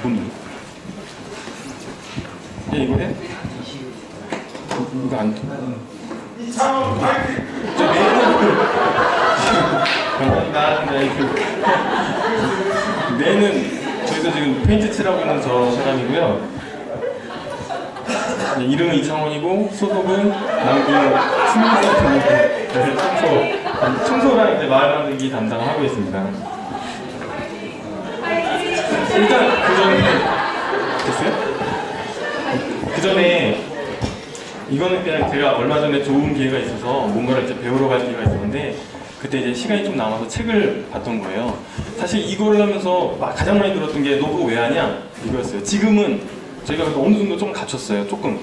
뭔데? 얘 이거 해? 이거 안 돼. 내는 저희도 지금 페인트 칠하고 있는 저 사람이고요. 이름은 이창원이고 소속은 남구 시민센터 청소랑 이제 마을 만들기 담당하고 있습니다. 일단 그 전에 됐어요? 그 전에 이거는 그냥 제가 얼마 전에 좋은 기회가 있어서 뭔가를 이제 배우러 갈 기회가 있었는데 그때 이제 시간이 좀 남아서 책을 봤던 거예요. 사실 이거를 하면서 가장 많이 들었던 게 너 그거 왜 하냐? 이거였어요. 지금은 저희가 어느 정도 좀 갖췄어요. 조금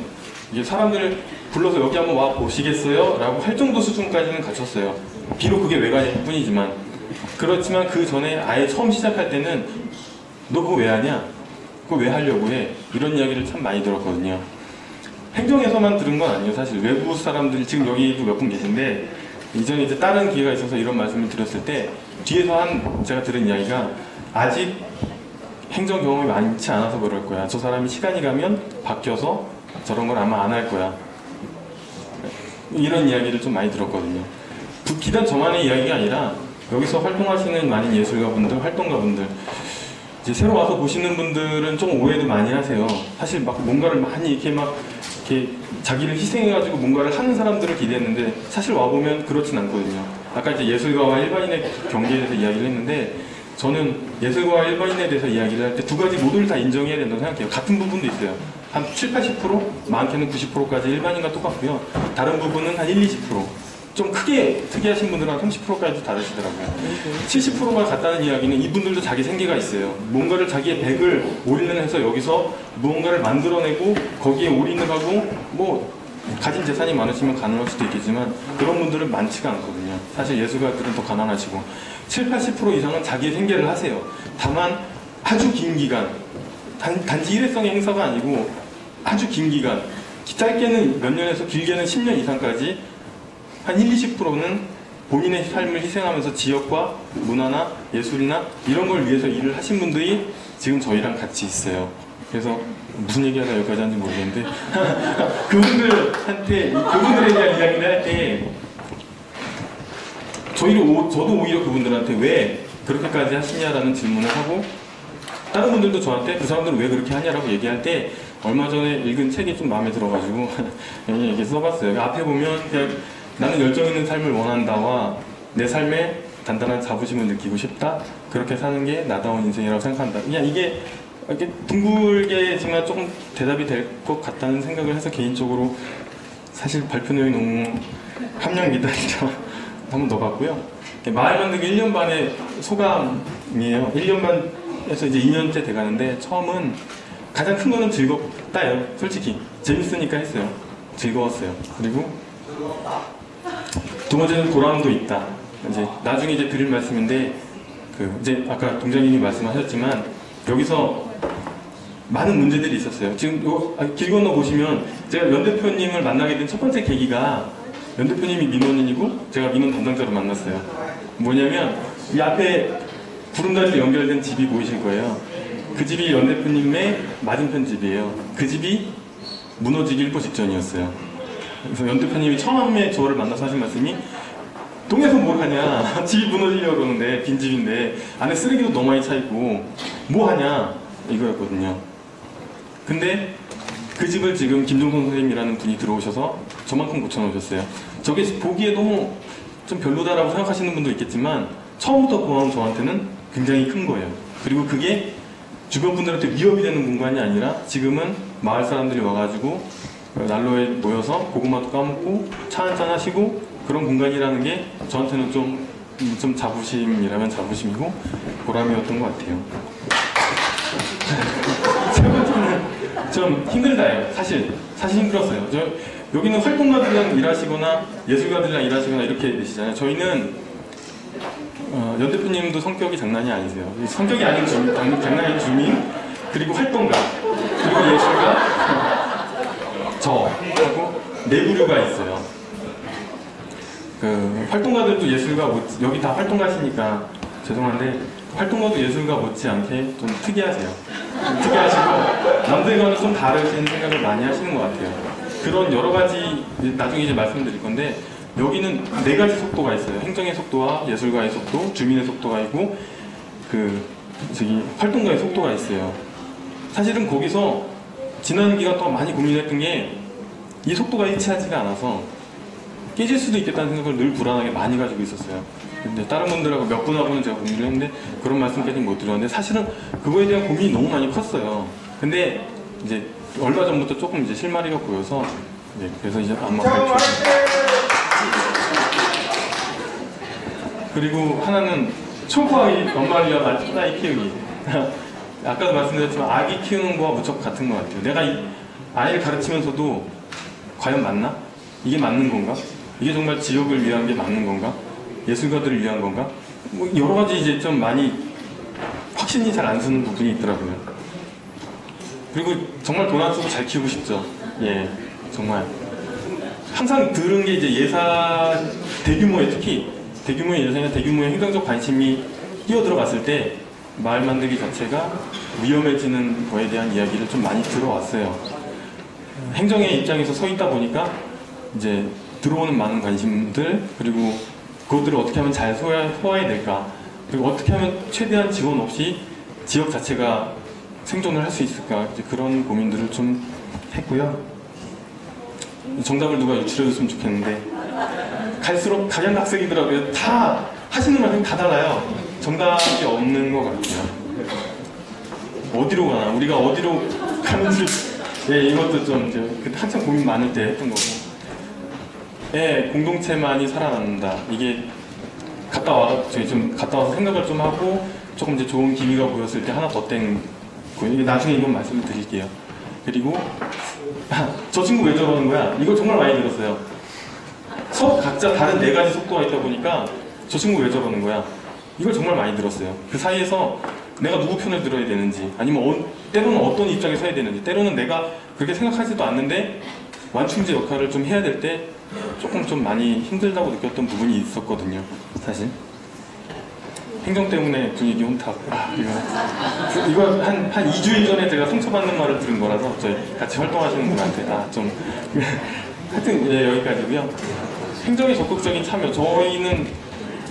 이게 사람들을 불러서 여기 한번 와 보시겠어요? 라고 할 정도 수준까지는 갖췄어요. 비록 그게 외관일 뿐이지만 그렇지만 그 전에 아예 처음 시작할 때는 너 그거 왜 하냐? 그거 왜 하려고 해? 이런 이야기를 참 많이 들었거든요. 행정에서만 들은 건 아니에요. 사실 외부 사람들이 지금 여기도 몇 분 계신데 이전에 이제 다른 기회가 있어서 이런 말씀을 드렸을 때 뒤에서 제가 들은 이야기가 아직 행정 경험이 많지 않아서 그럴 거야. 저 사람이 시간이 가면 바뀌어서 저런 걸 아마 안 할 거야. 이런 이야기를 좀 많이 들었거든요. 비단 저만의 이야기가 아니라 여기서 활동하시는 많은 예술가분들, 활동가분들 이제 새로 와서 보시는 분들은 좀 오해도 많이 하세요. 사실 막 뭔가를 많이 이렇게 자기를 희생해가지고 뭔가를 하는 사람들을 기대했는데 사실 와보면 그렇진 않거든요. 아까 이제 예술가와 일반인의 경계에 대해서 이야기를 했는데 저는 예술가와 일반인에 대해서 이야기를 할 때 두 가지 모두를 다 인정해야 된다고 생각해요. 같은 부분도 있어요. 한 7, 80%? 많게는 90%까지 일반인과 똑같고요. 다른 부분은 한 1, 20%. 좀 크게 특이하신 분들은 한 30%까지도 다르시더라고요. 70%가 같다는 이야기는 이분들도 자기 생계가 있어요. 뭔가를 자기의 백을 올인을 해서 여기서 무언가를 만들어내고 거기에 올인을 하고 뭐 가진 재산이 많으시면 가능할 수도 있겠지만 그런 분들은 많지가 않거든요. 사실 예술가들은 더 가난하시고 7, 80% 이상은 자기의 생계를 하세요. 다만 아주 긴 기간 단지 일회성의 행사가 아니고 아주 긴 기간 짧게는 몇 년에서 길게는 10년 이상까지 한 1, 20%는 본인의 삶을 희생하면서 지역과 문화나 예술이나 이런 걸 위해서 일을 하신 분들이 지금 저희랑 같이 있어요. 그래서 무슨 얘기하다 여기까지 하는지 모르겠는데 그분들에 대한 이야기를 할 때 저도 오히려 그분들한테 왜 그렇게까지 하시냐라는 질문을 하고 다른 분들도 저한테 그 사람들은 왜 그렇게 하냐라고 얘기할 때 얼마 전에 읽은 책이 좀 마음에 들어가지고 이렇게 써봤어요. 앞에 보면 그냥 나는 열정 있는 삶을 원한다와 내 삶에 단단한 자부심을 느끼고 싶다. 그렇게 사는 게 나다운 인생이라고 생각한다. 그냥 이게 이렇게 둥글게지만 조금 대답이 될 것 같다는 생각을 해서 개인적으로 사실 발표 내용이 너무 함량 미달이라 한번 넣어봤고요. 마을 만들기 1년 반의 소감이에요. 1년 반에서 이제 2년째 돼가는데 처음은 가장 큰 거는 즐겁다요. 솔직히 재밌으니까 했어요. 즐거웠어요. 그리고 두 번째는 보람도 있다. 이제 나중에 이제 드릴 말씀인데 이제 아까 동장님이 말씀하셨지만 여기서 많은 문제들이 있었어요. 지금 길 건너 보시면 제가 연 대표님을 만나게 된 첫 번째 계기가 연 대표님이 민원인이고 제가 민원 담당자로 만났어요. 뭐냐면 이 앞에 구름다리로 연결된 집이 보이실 거예요. 그 집이 연 대표님의 맞은편 집이에요. 그 집이 무너지기 일보 직전이었어요. 그래서 연 대표님이 처음에 저를 만나서 하신 말씀이 동네에서 뭘 하냐, 집이 무너지려고 그러는데 빈 집인데 안에 쓰레기도 너무 많이 차있고 뭐 하냐 이거였거든요. 근데 그 집을 지금 김종선 선생님이라는 분이 들어오셔서 저만큼 고쳐놓으셨어요. 저게 보기에 너무 좀 별로다라고 생각하시는 분도 있겠지만 처음부터 보아온 저한테는 굉장히 큰 거예요. 그리고 그게 주변 분들한테 위협이 되는 공간이 아니라 지금은 마을 사람들이 와가지고 난로에 모여서 고구마도 까먹고 차 한잔 하시고 그런 공간이라는 게 저한테는 좀 자부심이라면 자부심이고 보람이었던 것 같아요. 세 번째는 좀 힘들다예요. 사실 힘들었어요. 여기는 활동가들이랑 일하시거나 예술가들이랑 일하시거나 이렇게 되시잖아요. 저희는 연 대표님도 성격이 장난이 아니세요. 성격이 아닌 주민, 장난인 주민, 그리고 활동가, 그리고 예술가, 저하고 네 부류가 있어요. 활동가들도 예술가 여기 다 활동가시니까 죄송한데 활동가도 예술가 못지않게 좀 특이하세요. 좀 특이하시고 남들과는 좀 다르신 생각을 많이 하시는 것 같아요. 그런 여러 가지 나중에 이제 말씀드릴 건데 여기는 네 가지 속도가 있어요. 행정의 속도와 예술가의 속도, 주민의 속도가 있고 활동가의 속도가 있어요. 사실은 거기서 지난 기간 동안 많이 고민했던 게 이 속도가 일치하지가 않아서 깨질 수도 있겠다는 생각을 늘 불안하게 많이 가지고 있었어요. 근데 다른 분들하고 몇 분하고는 제가 고민을 했는데 그런 말씀까지는 못 드렸는데 사실은 그거에 대한 고민이 너무 많이 컸어요. 근데 이제 얼마 전부터 조금 이제 실마리가 보여서 그래서 이제 아마 발표. 그리고 하나는 초보아이 엄마리와 아이 키우기. 아까도 말씀드렸지만 아기 키우는 거와 무척 같은 것 같아요. 내가 이 아이를 가르치면서도 과연 맞나? 이게 맞는 건가? 이게 정말 지역을 위한 게 맞는 건가? 예술가들을 위한 건가? 뭐 여러 가지 이제 좀 많이 확신이 잘 안 서는 부분이 있더라고요. 그리고 정말 돈 안 쓰고 잘 키우고 싶죠. 예, 정말. 항상 들은 게 이제 예산, 대규모의 특히 대규모의 예산이나 대규모의 행정적 관심이 뛰어들어갔을 때 마을 만들기 자체가 위험해지는 거에 대한 이야기를 좀 많이 들어왔어요. 행정의 입장에서 서 있다 보니까 이제 들어오는 많은 관심들 그리고 그것들을 어떻게 하면 잘 소화해야 될까 그리고 어떻게 하면 최대한 지원 없이 지역 자체가 생존을 할 수 있을까 이제 그런 고민들을 좀 했고요. 정답을 누가 유출해줬으면 좋겠는데 갈수록 각양각색이더라고요. 다 하시는 말씀이 다 달라요. 정답이 없는 것 같아요. 어디로 가나 우리가 어디로 가는지 예, 이것도 좀 이제 한참 고민 많을 때 했던 거고. 예, 공동체만이 살아남는다. 이게 저희 좀 갔다 와서 생각을 좀 하고 조금 이제 좋은 기미가 보였을 때 하나 더 땡. 나중에 이건 말씀을 드릴게요. 그리고 저 친구 왜 저러는 거야? 이거 정말 많이 들었어요. 서로 각자 다른 네 가지 속도가 있다 보니까 저 친구 왜 저러는 거야? 이걸 정말 많이 들었어요. 그 사이에서 내가 누구 편을 들어야 되는지 아니면 때로는 어떤 입장에 서야 되는지 때로는 내가 그렇게 생각하지도 않는데 완충제 역할을 좀 해야 될 때 조금 좀 많이 힘들다고 느꼈던 부분이 있었거든요. 사실 행정 때문에 분위기 혼탁 이거 한 2주일 전에 제가 상처받는 말을 들은 거라서 저희 같이 활동하시는 분한테 좀 하여튼 예, 여기까지고요. 행정의 적극적인 참여 저희는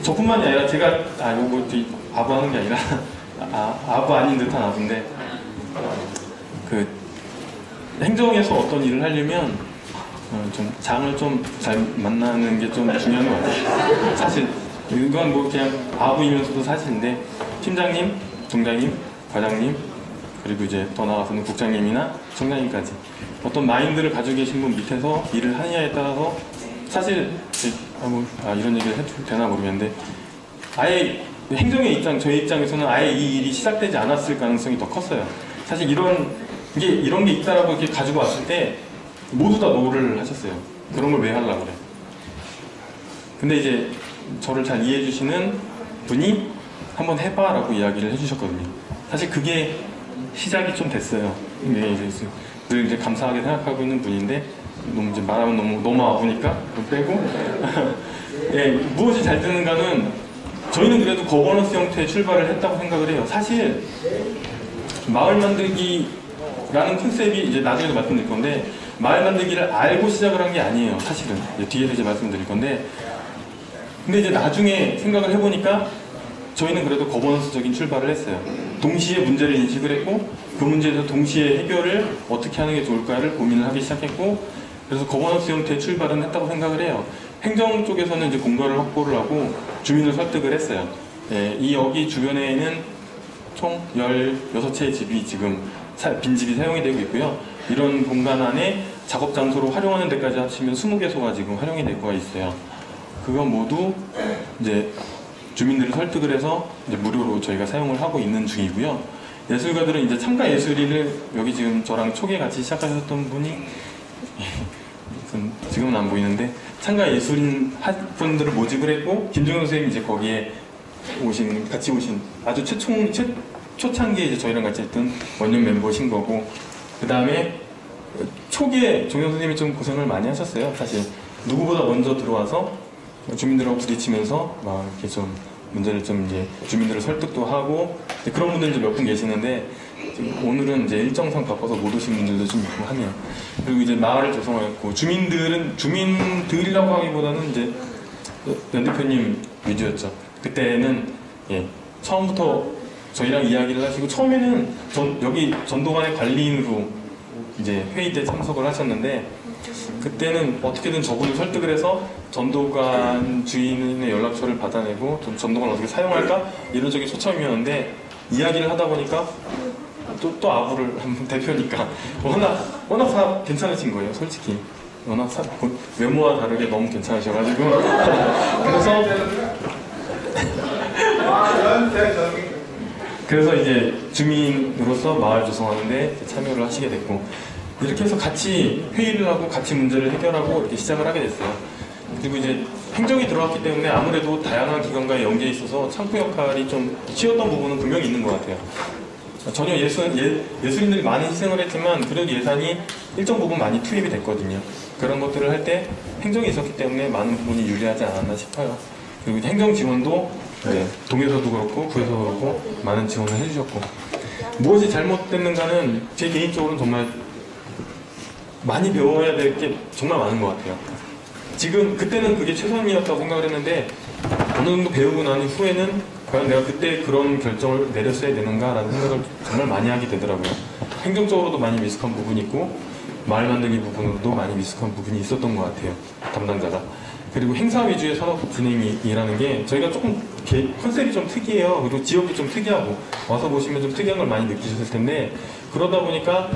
저뿐만이 아니라 제가 요거 아부하는 게 아니라 아부 아닌 듯한 아부인데 그 행정에서 어떤 일을 하려면 좀 장을 좀 잘 만나는 게 좀 중요한 것 같아요. 사실 이건 뭐 그냥 아부이면서도 사실인데 팀장님,總장님, 과장님 그리고 이제 더 나아가서는 국장님이나 청장님까지 어떤 마인드를 가지고 계신 분 밑에서 일을 하느냐에 따라서 사실 이런 얘기를 해도 되나 모르겠는데 아예 행정의 입장, 저희 입장에서는 아예 이 일이 시작되지 않았을 가능성이 더 컸어요. 사실 이런 게 있다라고 이렇게 가지고 왔을 때 모두 다 노를 하셨어요. 그런 걸 왜 하려고 그래. 근데 이제 저를 잘 이해해 주시는 분이 한번 해봐 라고 이야기를 해주셨거든요. 사실 그게 시작이 좀 됐어요. 늘 이제 감사하게 생각하고 있는 분인데 너무 이제 말하면 너무 아프니까 빼고 예, 무엇이 잘 되는가는 저희는 그래도 거버넌스 형태의 출발을 했다고 생각을 해요. 사실 마을 만들기라는 컨셉이 이제 나중에도 말씀드릴 건데 마을 만들기를 알고 시작을 한 게 아니에요. 사실은 뒤에서 이제 말씀드릴 건데 근데 이제 나중에 생각을 해보니까 저희는 그래도 거버넌스적인 출발을 했어요. 동시에 문제를 인식을 했고 그 문제에서 동시에 해결을 어떻게 하는 게 좋을까를 고민을 하기 시작했고 그래서 거버넌스 형태의 출발은 했다고 생각을 해요. 행정 쪽에서는 이제 공간을 확보를 하고 주민을 설득을 했어요. 예, 이 여기 주변에는 총 16채의 집이 지금 빈집이 사용이 되고 있고요. 이런 공간 안에 작업 장소로 활용하는 데까지 합치면 20개소가 지금 활용이 되고 있어요. 그건 모두 이제 주민들을 설득을 해서 이제 무료로 저희가 사용을 하고 있는 중이고요. 예술가들은 이제 참가 예술인을 여기 지금 저랑 초기에 같이 시작하셨던 분이 지금은 안 보이는데 참가 예술인 분들을 모집을 했고 김종현 선생님이 이제 거기에 같이 오신 아주 초창기에 이제 저희랑 같이 했던 원년 멤버신 거고 그 다음에 초기에 종현 선생님이 좀 고생을 많이 하셨어요. 사실 누구보다 먼저 들어와서 주민들하고 부딪히면서 막 이렇게 좀 문제를 좀 이제 주민들을 설득도 하고 그런 분들 이제 몇 분 계시는데 오늘은 이제 일정상 바빠서 못 오신 분들도 좀 있고 하네요. 그리고 이제 마을을 조성했고 주민들이라고 하기보다는 이제 연 대표님 위주였죠. 그때는 예, 처음부터 저희랑 이야기를 하시고 처음에는 여기 전도관의 관리인으로 이제 회의 때 참석을 하셨는데 그때는 어떻게든 저분을 설득을 해서 전도관 주인의 연락처를 받아내고 좀 전도관을 어떻게 사용할까 이런 쪽이 초점이었는데 이야기를 하다 보니까 또 아부를 한 대표니까 워낙 다 괜찮으신 거예요, 솔직히. 워낙 외모와 다르게 너무 괜찮으셔가지고 그래서 이제 주민으로서 마을 조성하는데 참여를 하시게 됐고 이렇게 해서 같이 회의를 하고 같이 문제를 해결하고 이렇게 시작을 하게 됐어요. 그리고 이제 행정이 들어왔기 때문에 아무래도 다양한 기관과의 연계에 있어서 창구 역할이 좀 쉬웠던 부분은 분명히 있는 것 같아요. 전혀 예술인들이 많이 희생을 했지만 그래도 예산이 일정 부분 많이 투입이 됐거든요. 그런 것들을 할 때 행정이 있었기 때문에 많은 부분이 유리하지 않았나 싶어요. 그리고 행정 지원도 네, 동에서도 그렇고 구에서도 그렇고 많은 지원을 해주셨고 무엇이 잘못됐는가는 제 개인적으로는 정말 많이 배워야 될 게 정말 많은 것 같아요. 지금 그때는 그게 최선이었다고 생각을 했는데 어느 정도 배우고 난 후에는 과연 내가 그때 그런 결정을 내렸어야 되는가라는 생각을 정말 많이 하게 되더라고요. 행정적으로도 많이 미숙한 부분이 있고 마을 만들기 부분으로도 많이 미숙한 부분이 있었던 것 같아요, 담당자가. 그리고 행사 위주의 산업 진행이라는 게 저희가 조금 컨셉이 좀 특이해요. 그리고 지역이 좀 특이하고 와서 보시면 좀 특이한 걸 많이 느끼셨을 텐데 그러다 보니까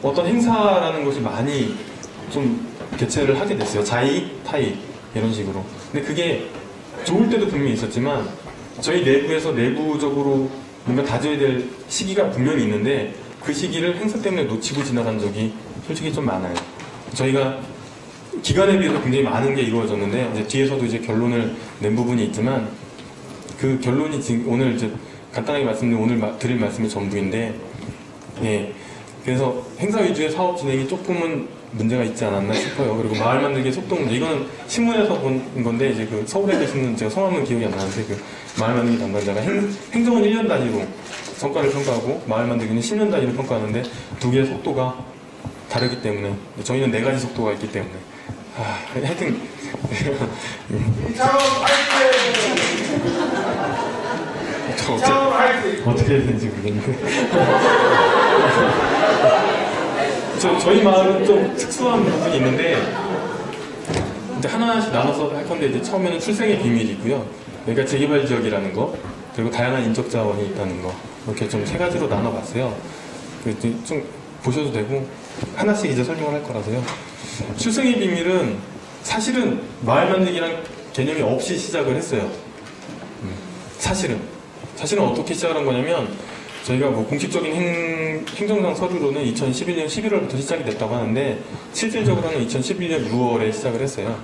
어떤 행사라는 것이 많이 좀 개최를 하게 됐어요. 자의, 타의 이런 식으로. 근데 그게 좋을 때도 분명히 있었지만 저희 내부에서 내부적으로 뭔가 다져야 될 시기가 분명히 있는데 그 시기를 행사 때문에 놓치고 지나간 적이 솔직히 좀 많아요. 저희가 기간에 비해서 굉장히 많은 게 이루어졌는데 이제 뒤에서도 이제 결론을 낸 부분이 있지만 그 결론이 지금 오늘 이제 간단하게 말씀드린 오늘 드릴 말씀이 전부인데 예. 그래서 행사 위주의 사업 진행이 조금은 문제가 있지 않았나 싶어요. 그리고 마을 만들기 속도 문제 이거는 신문에서 본 건데 이제 그 서울에 계시는 제가 성함은 기억이 안 나는데 그 마을 만들기 담당자가 행정은 1년 단위로 성과를 평가하고 마을 만들기는 10년 단위로 평가하는데 두 개의 속도가 다르기 때문에 저희는 4가지 속도가 있기 때문에 하여튼 어떻게 해야 되는지 모르겠는데 저희 마을은 좀 특수한 부분이 있는데 이제 하나씩 나눠서 할 건데 이제 처음에는 출생의 비밀이 있고요. 그러니까 재개발 지역이라는 거 그리고 다양한 인적 자원이 있다는 거 이렇게 좀 3가지로 나눠봤어요. 좀 보셔도 되고 하나씩 이제 설명을 할 거라서요. 출생의 비밀은 사실은 마을 만들기란 개념이 없이 시작을 했어요. 사실은 어떻게 시작을 한 거냐면 저희가 뭐 공식적인 행정상 서류로는 2011년 11월부터 시작이 됐다고 하는데 실질적으로는 2011년 6월에 시작을 했어요.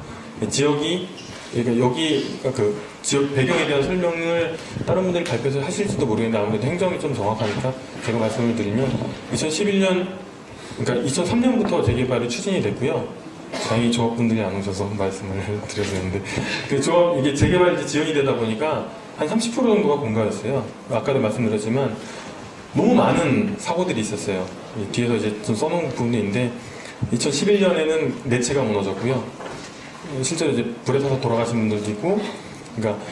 지역이 그러니까 여기 그 지역 배경에 대한 설명을 다른 분들이 발표해서 하실지도 모르겠는데 아무래도 행정이 좀 정확하니까 제가 말씀을 드리면 2011년 그러니까 2003년부터 재개발이 추진이 됐고요. 다행히 조합분들이 안 오셔서 말씀을 드려야 되는데 그 조합 이게 재개발 지역이 되다 보니까 한 30% 정도가 공가였어요. 아까도 말씀드렸지만 너무 많은 사고들이 있었어요. 뒤에서 이제 좀 써놓은 부분이 있는데 2011년에는 4채가 무너졌고요. 실제로 이제 불에 타서 돌아가신 분들도 있고 그러니까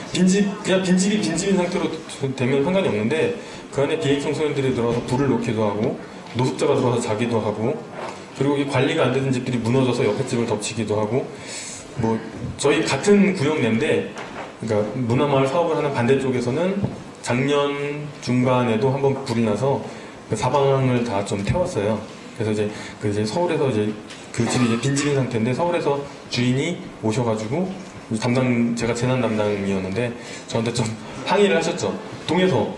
그냥 빈집인 상태로 되면 상관이 없는데 그 안에 비행 청소년들이 들어와서 불을 놓기도 하고 노숙자가 들어와서 자기도 하고 그리고 이 관리가 안 되는 집들이 무너져서 옆에 집을 덮치기도 하고 뭐 저희 같은 구역 내인데 그러니까 문화마을 사업을 하는 반대쪽에서는 작년 중반에도 한번 불이 나서 그 사방을 다 좀 태웠어요. 그래서 이제 서울에서 이제 그 집이 이제 빈집인 상태인데 서울에서 주인이 오셔가지고 제가 재난 담당이었는데 저한테 좀 항의를 하셨죠. 동에서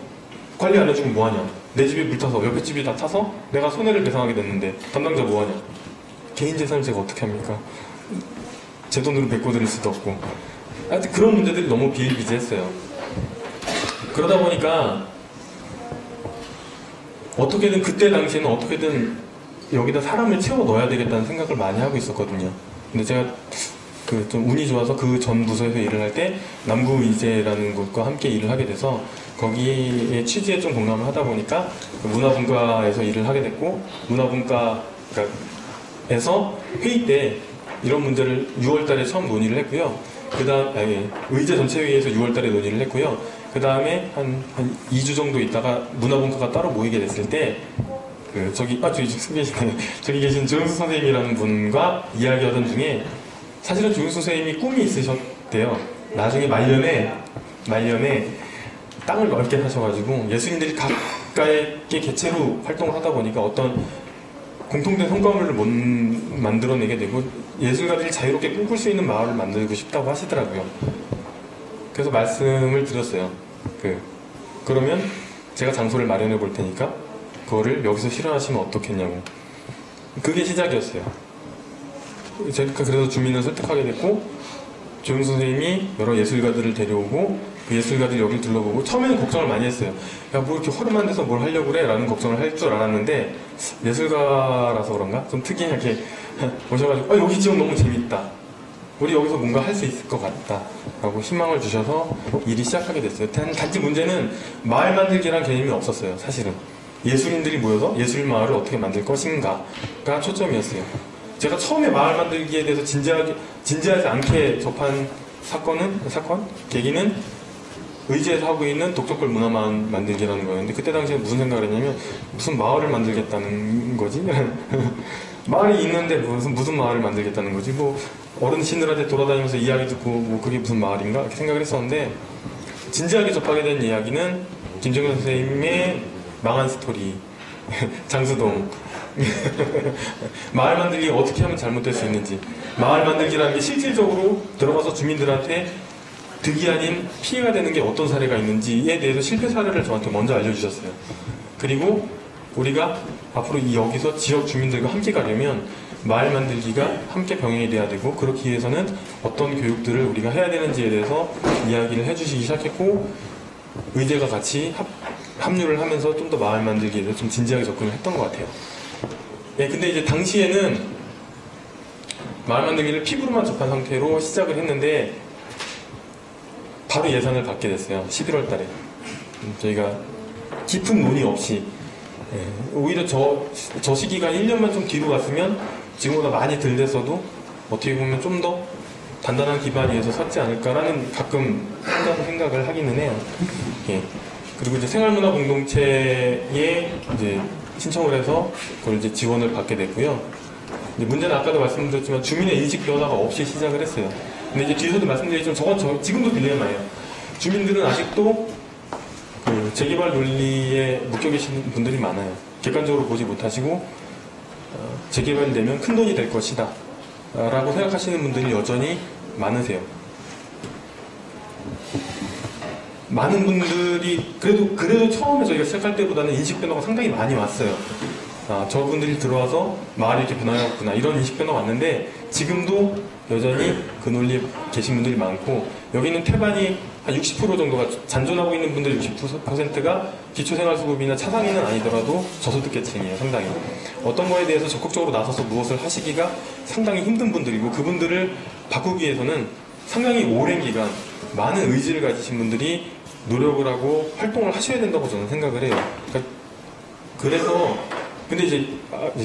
관리 안 해주면 뭐하냐. 내 집이 불타서 옆에 집이 다 타서 내가 손해를 배상하게 됐는데 담당자 뭐하냐. 개인 재산을 제가 어떻게 합니까? 제 돈으로 메꿔드릴 수도 없고 하여튼 그런 문제들이 너무 비일비재했어요. 그러다 보니까 어떻게든 그때 당시에는 어떻게든 여기다 사람을 채워 넣어야 되겠다는 생각을 많이 하고 있었거든요. 근데 제가 그 좀 운이 좋아서 그 전 부서에서 일을 할 때 남구의제라는 곳과 함께 일을 하게 돼서 거기에 취지에 좀 공감을 하다 보니까 그 문화분과에서 일을 하게 됐고 문화분과에서 회의 때 이런 문제를 6월달에 처음 논의를 했고요. 의제 전체회의에서 6월달에 논의를 했고요. 그 다음에 한 2주 정도 있다가 문화분과가 따로 모이게 됐을 때 저기 계신 조영수 선생님이라는 분과 이야기하던 중에 사실은 조영수 선생님이 꿈이 있으셨대요. 나중에 말년에 땅을 넓게 사셔가지고 예술인들이 각각의 개체로 활동을 하다 보니까 어떤 공통된 성과물을 못 만들어내게 되고 예술가들이 자유롭게 꿈꿀 수 있는 마을을 만들고 싶다고 하시더라고요. 그래서 말씀을 드렸어요. 그러면 제가 장소를 마련해 볼 테니까 그거를 여기서 실현하시면 어떻겠냐고. 그게 시작이었어요. 제가 그래서 주민을 설득하게 됐고 조영수 선생님이 여러 예술가들을 데려오고 그 예술가들이 여기를 둘러보고 처음에는 걱정을 많이 했어요. 야, 뭐 이렇게 허름한 데서 뭘 하려고 그래? 라는 걱정을 할 줄 알았는데 예술가라서 그런가? 좀 특이하게 오셔가지고 여기 지금 너무 재밌다. 우리 여기서 뭔가 할 수 있을 것 같다 라고 희망을 주셔서 일이 시작하게 됐어요. 단지 문제는 마을 만들기란 개념이 없었어요. 사실은 예술인들이 모여서 예술마을을 어떻게 만들 것인가가 초점이었어요. 제가 처음에 마을 만들기에 대해서 진지하지 않게 접한 계기는 의지에서 하고 있는 독점골 문화마을 만들기라는 거였는데 그때 당시에 무슨 생각을 했냐면 무슨 마을을 만들겠다는 거지? 마을이 있는데 무슨 마을을 만들겠다는 거지? 뭐 어르신들한테 돌아다니면서 이야기 듣고 뭐 그게 무슨 마을인가? 이렇게 생각을 했었는데 진지하게 접하게 된 이야기는 김정현 선생님의 망한 스토리 장수동 마을 만들기 어떻게 하면 잘못될 수 있는지 마을 만들기라는 게 실질적으로 들어가서 주민들한테 득이 아닌 피해가 되는 게 어떤 사례가 있는지에 대해서 실패 사례를 저한테 먼저 알려주셨어요. 그리고 우리가 앞으로 여기서 지역 주민들과 함께 가려면 마을 만들기가 함께 병행이 돼야 되고 그렇기 위해서는 어떤 교육들을 우리가 해야 되는지에 대해서 이야기를 해주시기 시작했고 의제가 같이 합류를 하면서 좀 더 마을 만들기에 대해서 좀 진지하게 접근을 했던 것 같아요. 네, 근데 이제 당시에는 마을 만들기를 피부로만 접한 상태로 시작을 했는데 바로 예산을 받게 됐어요. 11월 달에. 저희가 깊은 논의 없이 오히려 저 시기가 1년만 좀 뒤로 갔으면 지금보다 많이 덜 됐어도 어떻게 보면 좀 더 단단한 기반 위에서 섰지 않을까라는 가끔 혼자서 생각을 하기는 해요. 예. 그리고 이제 생활문화 공동체에 이제 신청을 해서 그걸 이제 지원을 받게 됐고요. 이제 문제는 아까도 말씀드렸지만 주민의 인식 변화가 없이 시작을 했어요. 근데 이제 뒤에서도 말씀드렸지만 저건 지금도 딜레마예요. 주민들은 아직도 그 재개발 논리에 묶여 계시는 분들이 많아요. 객관적으로 보지 못하시고 재개발이 되면 큰 돈이 될 것이다 라고 생각하시는 분들이 여전히 많으세요. 많은 분들이 그래도 처음에 저희가 시작할 때보다는 인식 변화가 상당히 많이 왔어요. 저분들이 들어와서 마을이 이렇게 변화했구나 이런 인식 변화가 왔는데 지금도 여전히 그 논리에 계신 분들이 많고 여기는 태반이 한 60% 정도가 잔존하고 있는 분들 60%가 기초생활수급이나 차상위는 아니더라도 저소득계층이에요. 상당히 어떤 거에 대해서 적극적으로 나서서 무엇을 하시기가 상당히 힘든 분들이고 그분들을 바꾸기 위해서는 상당히 오랜 기간 많은 의지를 가지신 분들이 노력을 하고 활동을 하셔야 된다고 저는 생각을 해요. 그래서 근데 이제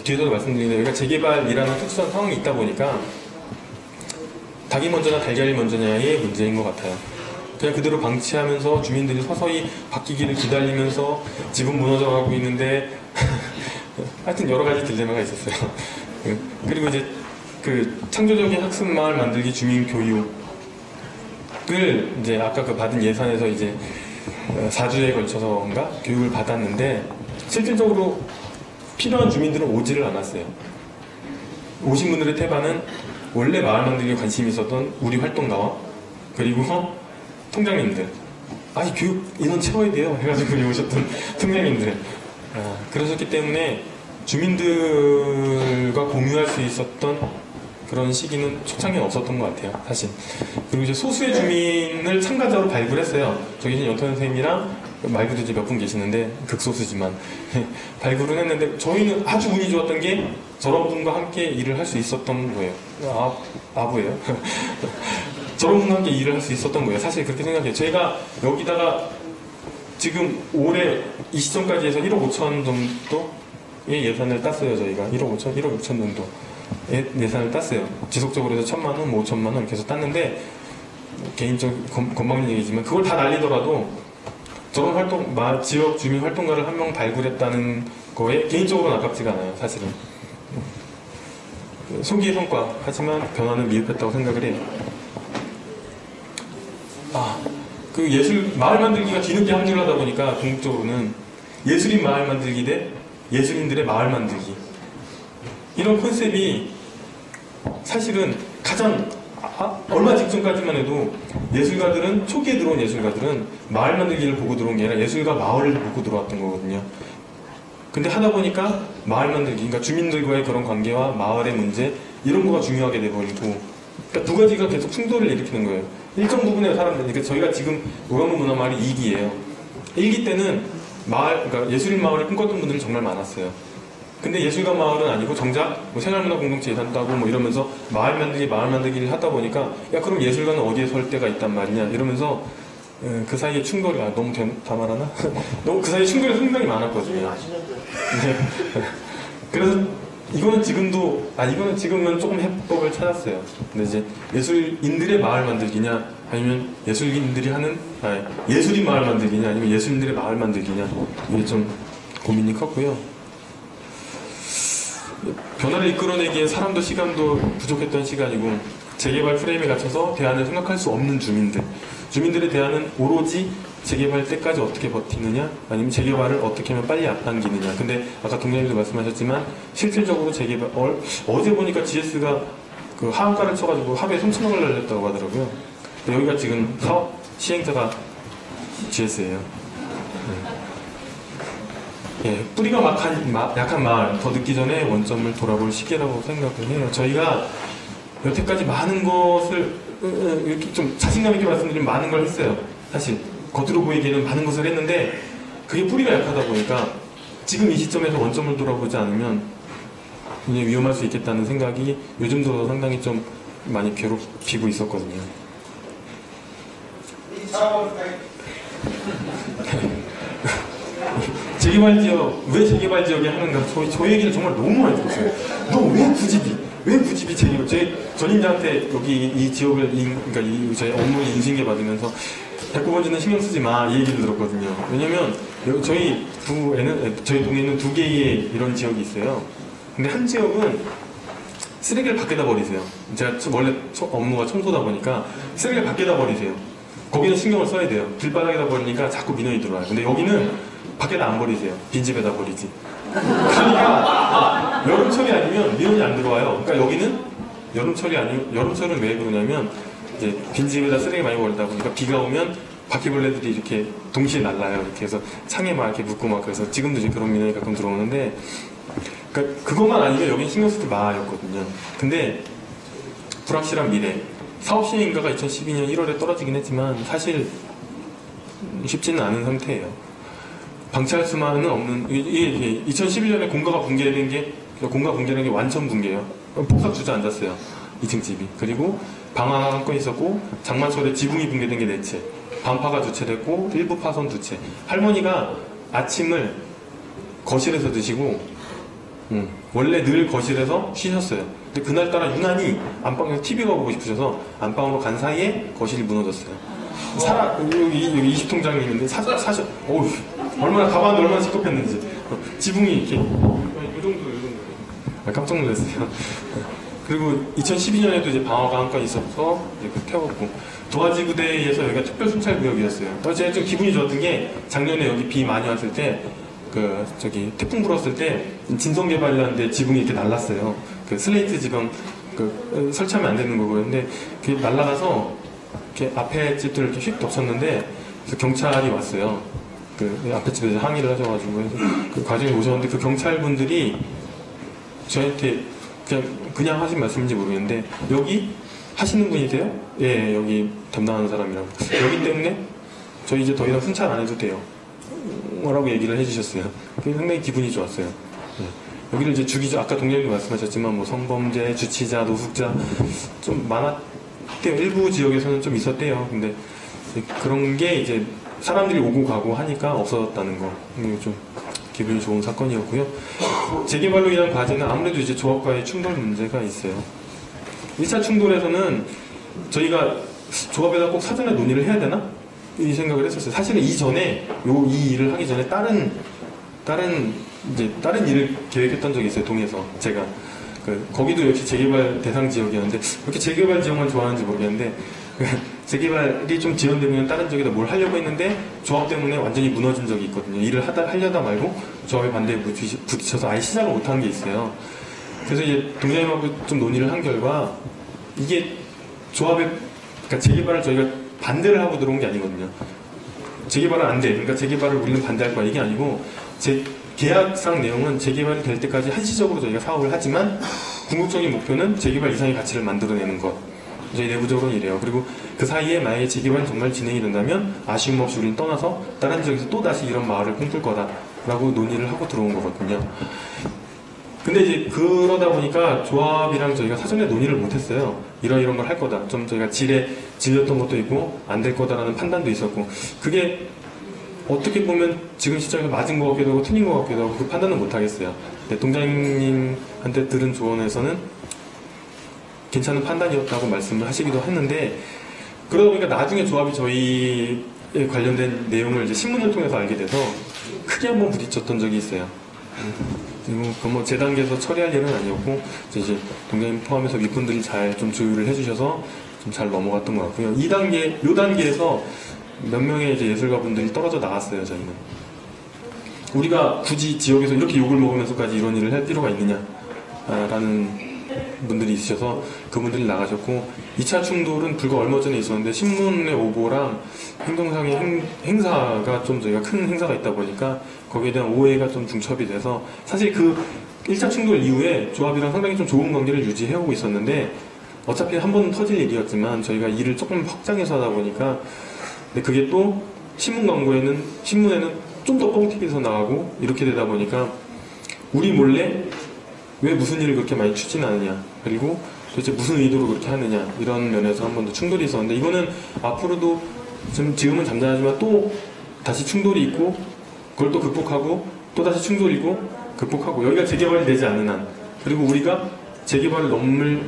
뒤에서도 말씀드린 여기가 재개발이라는 특수한 상황이 있다 보니까 닭이 먼저나 달걀이 먼저냐의 문제인 것 같아요. 그냥 그대로 방치하면서 주민들이 서서히 바뀌기를 기다리면서 집은 무너져가고 있는데 하여튼 여러 가지 딜레마가 있었어요. 그리고 이제 그 창조적인 학습 마을 만들기 주민 교육을 이제 아까 그 받은 예산에서 이제 4주에 걸쳐서인가 교육을 받았는데 실질적으로 필요한 주민들은 오지를 않았어요. 오신 분들의 태반은 원래 마을 만들기에 관심이 있었던 우리 활동가와 그리고 통장님들 아니 교육 인원 채워야 돼요 해가지고 오셨던 통장님들 그러셨기 때문에 주민들과 공유할 수 있었던 그런 시기는 초창기는 없었던 것 같아요, 사실. 그리고 이제 소수의 주민을 참가자로 발굴했어요. 저기 계신 연터 선생님이랑 말고도 이제 몇 분 계시는데, 극소수지만. 발굴을 했는데, 저희는 아주 운이 좋았던 게, 저런 분과 함께 일을 할 수 있었던 거예요. 아부예요? 저런 분과 함께 일을 할 수 있었던 거예요. 사실 그렇게 생각해요. 제가 여기다가 지금 올해 이 시점까지 해서 1억 5천 정도의 예산을 땄어요, 저희가. 1억 5천, 1억 6천 정도. 예산을 땄어요. 지속적으로 해서 1,000만 원, 뭐 5천만 원 이렇게 해서 땄는데, 개인적 건방진 얘기지만, 그걸 다 날리더라도, 저런 활동, 지역 주민 활동가를 한 명 발굴했다는 거에 개인적으로는 아깝지가 않아요, 사실은. 소기의 성과, 하지만 변화는 미흡했다고 생각을 해요. 그 마을 만들기가 뒤늦게 합류를 하다 보니까, 궁극적으로는 예술인 마을 만들기 대 예술인들의 마을 만들기. 이런 컨셉이 사실은 가장 얼마 직전까지만 해도 예술가들은, 초기에 들어온 예술가들은 마을 만들기를 보고 들어온 게 아니라 예술가 마을을 보고 들어왔던 거거든요. 근데 하다 보니까 마을 만들기, 그러니까 주민들과의 그런 관계와 마을의 문제, 이런 거가 중요하게 돼버리고, 그러니까 두 가지가 계속 충돌을 일으키는 거예요. 일정 부분의 사람들, 그러니까 저희가 지금 오감문 문화마을이 2기예요. 1기 때는 그러니까 예술인 마을을 꿈꿨던 분들이 정말 많았어요. 근데 예술가 마을은 아니고 정작 뭐 생활문화 공동체 예산 따고 뭐 이러면서 마을 만들기를 하다 보니까, 야, 그럼 예술가는 어디에 설 때가 있단 말이냐 이러면서 그 사이에 충돌이, 너무 다 말하나? 너무 그 사이에 충돌이 상당히 많았거든요. 네. 그래서 이거는 지금은 조금 해법을 찾았어요. 근데 이제 예술인들의 마을 만들기냐, 아니면 예술인들이 하는, 예술인 마을 만들기냐, 아니면 예술인들의 마을 만들기냐, 이게 좀 고민이 컸고요. 변화를 이끌어내기엔 사람도 시간도 부족했던 시간이고, 재개발 프레임에 갇혀서 대안을 생각할 수 없는 주민들의 대안은 오로지 재개발 때까지 어떻게 버티느냐, 아니면 재개발을 어떻게 하면 빨리 앞당기느냐. 근데 아까 동장님도 말씀하셨지만, 실질적으로 재개발, 어제 보니까 GS가 그 하한가를 쳐가지고 합의에 3천억을 날렸다고 하더라고요. 여기가 지금 사업 시행자가 GS예요. 예, 뿌리가 약한 마을, 더 늦기 전에 원점을 돌아볼 시기라고 생각을 해요. 저희가 여태까지 많은 것을, 이렇게 좀 자신감 있게 말씀드리면 많은 걸 했어요. 사실 겉으로 보이기에는 많은 것을 했는데, 그게 뿌리가 약하다 보니까 지금 이 시점에서 원점을 돌아보지 않으면 굉장히 위험할 수 있겠다는 생각이 요즘 들어서 상당히 좀 많이 괴롭히고 있었거든요. 왜 재개발 지역에 하는가, 저 얘기를 정말 너무 많이 들었어요. 너 왜 굳이 재개발? 제 전임자한테 여기 이 지역을, 그러니까 제 업무 인수인계 받으면서 대꾸번지는 신경 쓰지 마, 이 얘기를 들었거든요. 왜냐면 저희 동네에는 2개의 이런 지역이 있어요. 근데 한 지역은 쓰레기를 밖에다 버리세요. 제가 원래 업무가 청소다 보니까 쓰레기를 밖에다 버리세요. 거기는 신경을 써야 돼요. 길바닥에다 버리니까 자꾸 민원이 들어와요. 근데 여기는 밖에다 안 버리세요. 빈집에다 버리지. 그러니까 여름철이 아니면 민원이 안 들어와요. 그러니까 여기는 여름철은 왜 그러냐면, 이제 빈집에다 쓰레기 많이 버리다 보니까 비가 오면 바퀴벌레들이 이렇게 동시에 날라요. 이렇게 해서 창에 막 이렇게 묻고 막, 그래서 지금도 이제 그런 민원이 가끔 들어오는데, 그러니까 그것만 아니면 여긴 신경 쓰지 마였거든요. 근데 불확실한 미래, 사업 시행인가가 2012년 1월에 떨어지긴 했지만 사실 쉽지는 않은 상태예요. 방치할 수만은 없는, 2011년에 공가 붕괴된 게 완전 붕괴예요. 폭삭 주저앉았어요, 2층 집이. 그리고 방화가 한 건 있었고, 장마철에 지붕이 붕괴된 게 4채, 반파가 2채 됐고, 일부 파손 2채. 할머니가 아침을 거실에서 드시고, 원래 늘 거실에서 쉬셨어요. 근데 그날따라 유난히 안방에서 TV가 보고 싶으셔서 안방으로 간 사이에 거실이 무너졌어요. 여기 20통장님인데 어우, 가방도 얼마나 시급했는지. 지붕이 이렇게, 이 정도. 깜짝 놀랐어요. 그리고 2012년에도 이제 방화가 한 건 있어서 태웠고, 도화지구대에서 여기가 특별순찰구역이었어요. 제가 좀 기분이 좋았던 게, 작년에 여기 비 많이 왔을 때, 태풍 불었을 때, 진성개발이라는데 지붕이 이렇게 날랐어요. 슬레이트 지붕, 설치하면 안 되는 거고요. 근데 그게 날아가서, 이렇게 앞에 집들을 이렇게 휙 덮쳤는데, 그래서 경찰이 왔어요. 앞에 집에서 항의를 하셔가지고, 그 과정에 오셨는데, 그 경찰분들이 저한테 그냥 하신 말씀인지 모르겠는데 여기 하시는 분이세요? 예, 여기 담당하는 사람이라고. 여기 때문에 저희 이제 더 이상 순찰 안 해도 돼요. 라고 얘기를 해주셨어요. 그게 상당히 기분이 좋았어요. 예. 여기를 이제 주기적, 아까 동료님도 말씀하셨지만 뭐 성범죄, 주치자, 노숙자 좀 많았대요. 일부 지역에서는 좀 있었대요. 근데 그런 게 이제 사람들이 오고 가고 하니까 없어졌다는 거. 좀 기분이 좋은 사건이었고요. 재개발로 인한 과제는 아무래도 이제 조합과의 충돌 문제가 있어요. 1차 충돌에서는 저희가 조합에다 꼭 사전에 논의를 해야 되나? 이 생각을 했었어요. 사실은 이전에 이 일을 하기 전에 다른 일을 계획했던 적이 있어요. 동에서 제가 거기도 역시 재개발 대상 지역이었는데 그렇게 재개발 지역만 좋아하는지 모르겠는데 재개발이 좀 지연되면 다른 지역에다 뭘 하려고 했는데 조합 때문에 완전히 무너진 적이 있거든요. 일을 하려다 말고 조합의 반대에 부딪혀서 아예 시작을 못한 게 있어요. 그래서 이제 동장님하고 좀 논의를 한 결과 이게 그러니까 재개발을 저희가 반대를 하고 들어온 게 아니거든요. 재개발은 안 돼. 그러니까 재개발을 우리는 반대할 거야. 이게 아니고 계약상 내용은 재개발이 될 때까지 한시적으로 저희가 사업을 하지만 궁극적인 목표는 재개발 이상의 가치를 만들어내는 것. 저희 내부적으로는 이래요. 그리고 그 사이에 만약에 재개발이 정말 진행이 된다면 아쉬움 없이 우리는 떠나서 다른 지역에서 또 다시 이런 마을을 꿈꿀 거다라고 논의를 하고 들어온 거거든요. 근데 이제 그러다 보니까 조합이랑 저희가 사전에 논의를 못했어요. 이런 걸 할 거다. 좀 저희가 질렸던 것도 있고 안 될 거다라는 판단도 있었고 그게 어떻게 보면 지금 시점에서 맞은 것 같기도 하고 틀린 것 같기도 하고 그 판단은 못하겠어요. 근데 동장님한테 들은 조언에서는 괜찮은 판단이었다고 말씀을 하시기도 했는데 그러다 보니까 나중에 조합이 저희에 관련된 내용을 이제 신문을 통해서 알게 돼서 크게 한번 부딪혔던 적이 있어요. 그리고 뭐 제 단계에서 처리할 일은 아니었고 이제 동장님 포함해서 윗분들이 잘 좀 조율을 해주셔서 좀 잘 넘어갔던 것 같고요. 요 단계에서 몇 명의 이제 예술가분들이 떨어져 나갔어요. 저희는 우리가 굳이 지역에서 이렇게 욕을 먹으면서까지 이런 일을 할 필요가 있느냐라는 분들이 있으셔서 그분들이 나가셨고 2차 충돌은 불과 얼마 전에 있었는데 신문의 오보랑 행동상의 행사가 좀 저희가 큰 행사가 있다 보니까 거기에 대한 오해가 좀 중첩이 돼서 사실 그 1차 충돌 이후에 조합이랑 상당히 좀 좋은 관계를 유지해오고 있었는데 어차피 한 번은 터질 일이었지만 저희가 일을 조금 확장해서 하다 보니까 근데 그게 또 신문에는 좀 더 뻥튀기해서 나가고 이렇게 되다 보니까 우리 몰래 왜 무슨 일을 그렇게 많이 추진하느냐 그리고 도대체 무슨 의도로 그렇게 하느냐 이런 면에서 한 번 더 충돌이 있었는데 이거는 앞으로도 지금은 잠잠하지만 또 다시 충돌이 있고 그걸 또 극복하고 또 다시 충돌이고 극복하고 여기가 재개발이 되지 않는 한 그리고 우리가 재개발을 넘을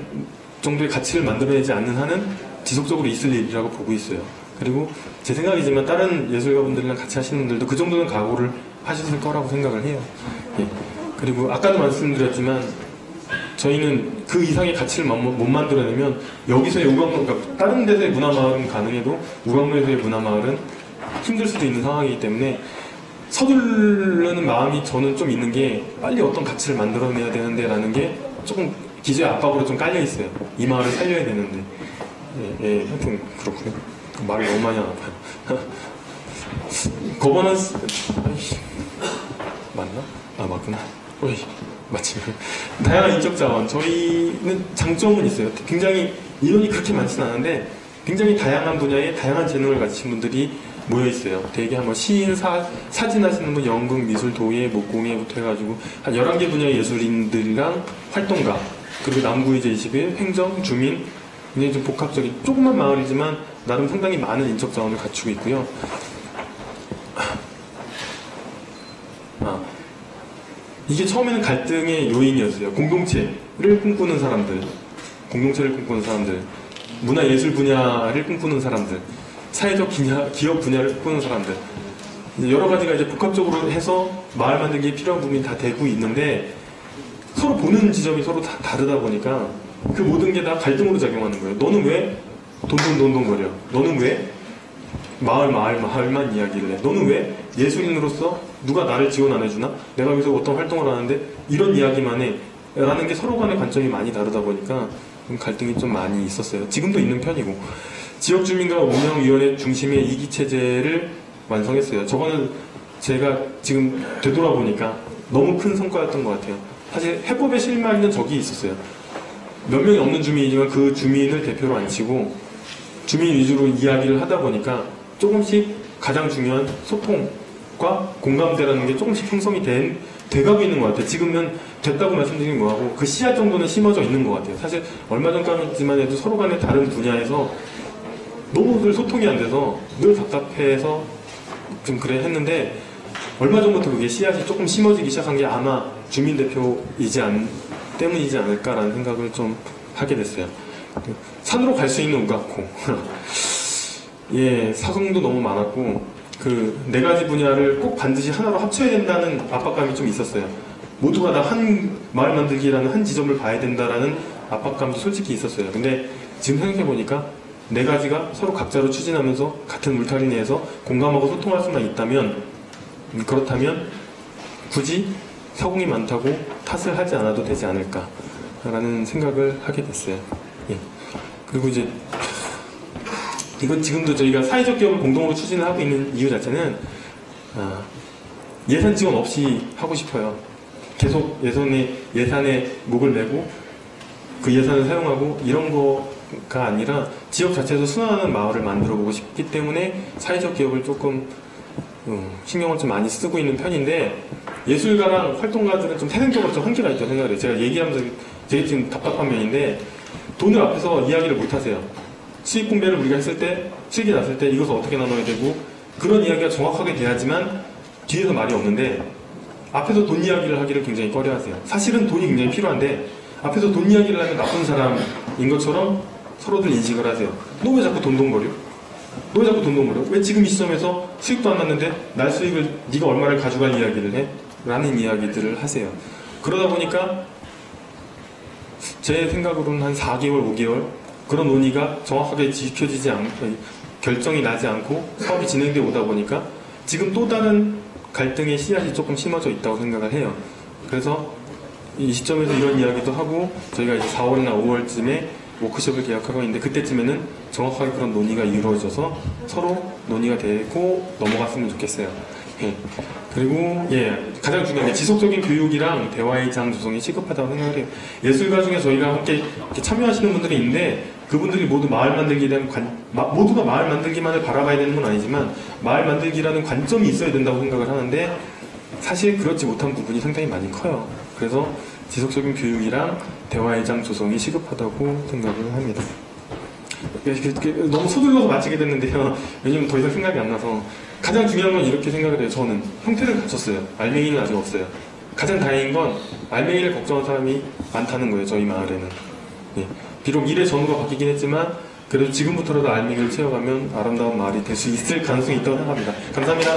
정도의 가치를 만들어내지 않는 한은 지속적으로 있을 일이라고 보고 있어요. 그리고 제 생각이지만 다른 예술가분들이랑 같이 하시는 분들도 그 정도는 각오를 하셨을 거라고 생각을 해요. 예. 그리고 아까도 말씀드렸지만 저희는 그 이상의 가치를 못 만들어내면 여기서의 그러니까 다른 데서의 문화마을은 가능해도 우광로에서의 문화마을은 힘들 수도 있는 상황이기 때문에 서두르는 마음이 저는 좀 있는 게 빨리 어떤 가치를 만들어내야 되는데 라는 게 조금 기저의 압박으로 좀 깔려있어요. 이 마을을 살려야 되는데 예, 하여튼 그렇고요. 말이 너무 많이 안 아파요. 거버넌스 맞나? 아 맞구나. 어이 마침 다양한 인적 자원 저희는 장점은 있어요. 굉장히 인원이 그렇게 많지는 않은데 굉장히 다양한 분야의 다양한 재능을 가지신 분들이 모여 있어요. 되게 한번 시인, 사진 하시는 분, 연극, 미술, 도예, 목공예부터 해가지고 한 11개 분야의 예술인들이랑 활동가 그리고 남구 이제 21 행정, 주민 굉장히 좀 복합적인 조그만 마을이지만 나름 상당히 많은 인적 자원을 갖추고 있고요. 이게 처음에는 갈등의 요인이었어요. 공동체를 꿈꾸는 사람들, 문화예술 분야를 꿈꾸는 사람들, 사회적 기업 분야를 꿈꾸는 사람들. 여러 가지가 이제 복합적으로 해서 마을 만들기에 필요한 부분이 다 되고 있는데 서로 보는 지점이 서로 다 다르다 보니까 그 모든 게 다 갈등으로 작용하는 거예요. 너는 왜 돈돈돈돈거려? 너는 왜 마을만 이야기를 해? 너는 왜 예술인으로서 누가 나를 지원 안 해주나? 내가 여기서 어떤 활동을 하는데 이런 이야기만 해? 라는 게 서로 간의 관점이 많이 다르다 보니까 좀 갈등이 좀 많이 있었어요. 지금도 있는 편이고 지역주민과 운영위원회 중심의 이기체제를 완성했어요. 저거는 제가 지금 되돌아보니까 너무 큰 성과였던 것 같아요. 사실 해법의 실마리는 저기 있었어요. 몇 명이 없는 주민이지만 그 주민을 대표로 앉히고 주민 위주로 이야기를 하다 보니까 조금씩 가장 중요한 소통과 공감대라는 게 조금씩 형성이 돼가고 있는 것 같아요. 지금은 됐다고 말씀드리긴 뭐하고 그 씨앗 정도는 심어져 있는 것 같아요. 사실 얼마 전까지만 해도 서로 간에 다른 분야에서 너무 늘 소통이 안 돼서 늘 답답해서 좀 그래 했는데 얼마 전부터 그게 씨앗이 조금 심어지기 시작한 게 아마 주민 때문이지 않을까라는 생각을 좀 하게 됐어요. 산으로 갈 수 있는 우각호. 예, 사성도 너무 많았고 그 네 가지 분야를 꼭 반드시 하나로 합쳐야 된다는 압박감이 좀 있었어요. 모두가 다 한 마을 만들기라는 한 지점을 봐야 된다라는 압박감도 솔직히 있었어요. 근데 지금 생각해 보니까 네 가지가 서로 각자로 추진하면서 같은 울타리 내에서 공감하고 소통할 수만 있다면 그렇다면 굳이 사공이 많다고 탓을 하지 않아도 되지 않을까라는 생각을 하게 됐어요. 예. 그리고 이제 이건 지금도 저희가 사회적 기업을 공동으로 추진을 하고 있는 이유 자체는 예산 지원 없이 하고 싶어요. 계속 예산에 목을 매고 그 예산을 사용하고 이런 거가 아니라 지역 자체에서 순환하는 마을을 만들어 보고 싶기 때문에 사회적 기업을 조금 신경을 좀 많이 쓰고 있는 편인데 예술가랑 활동가들은 좀 태생적으로 좀 한계가 있다고 생각을 해요. 제가 얘기하면서 되게 지금 답답한 면인데 돈을 앞에서 이야기를 못 하세요. 수익 분배를 우리가 했을 때 수익이 났을 때 이것을 어떻게 나눠야 되고 그런 이야기가 정확하게 돼야지만 뒤에서 말이 없는데 앞에서 돈 이야기를 하기를 굉장히 꺼려하세요. 사실은 돈이 굉장히 필요한데 앞에서 돈 이야기를 하면 나쁜 사람인 것처럼 서로들 인식을 하세요. 너 왜 자꾸 돈돈거려? 너 왜 자꾸 돈돈거려? 왜 지금 이 시점에서 수익도 안 났는데 날 수익을 네가 얼마를 가져갈 이야기를 해? 라는 이야기들을 하세요. 그러다 보니까 제 생각으로는 한 4개월, 5개월 그런 논의가 정확하게 지켜지지 않고 결정이 나지 않고 사업이 진행되어 오다 보니까 지금 또 다른 갈등의 씨앗이 조금 심어져 있다고 생각을 해요. 그래서 이 시점에서 이런 이야기도 하고 저희가 이제 4월이나 5월쯤에 워크숍을 계약하고 있는데 그때쯤에는 정확하게 그런 논의가 이루어져서 서로 논의가 되고 넘어갔으면 좋겠어요. 예. 그리고 가장 중요한 게 지속적인 교육이랑 대화의 장 조성이 시급하다고 생각을 해요. 예술가 중에 저희가 함께 이렇게 참여하시는 분들이 있는데 그분들이 모두 마을 만들기에 대한 모두가 마을 만들기만을 바라봐야 되는 건 아니지만 마을 만들기라는 관점이 있어야 된다고 생각을 하는데 사실 그렇지 못한 부분이 상당히 많이 커요. 그래서 지속적인 교육이랑 대화의 장 조성이 시급하다고 생각을 합니다. 너무 서둘러서 마치게 됐는데요. 왜냐면 더 이상 생각이 안 나서 가장 중요한 건 이렇게 생각을 해요. 저는 형태를 갖췄어요. 알맹이는 아직 없어요. 가장 다행인 건 알맹이를 걱정하는 사람이 많다는 거예요. 저희 마을에는. 예. 비록 일의 전후가 바뀌긴 했지만 그래도 지금부터라도 알맹이를 채워가면 아름다운 마을이 될 수 있을 가능성이 있다고 생각합니다. 감사합니다.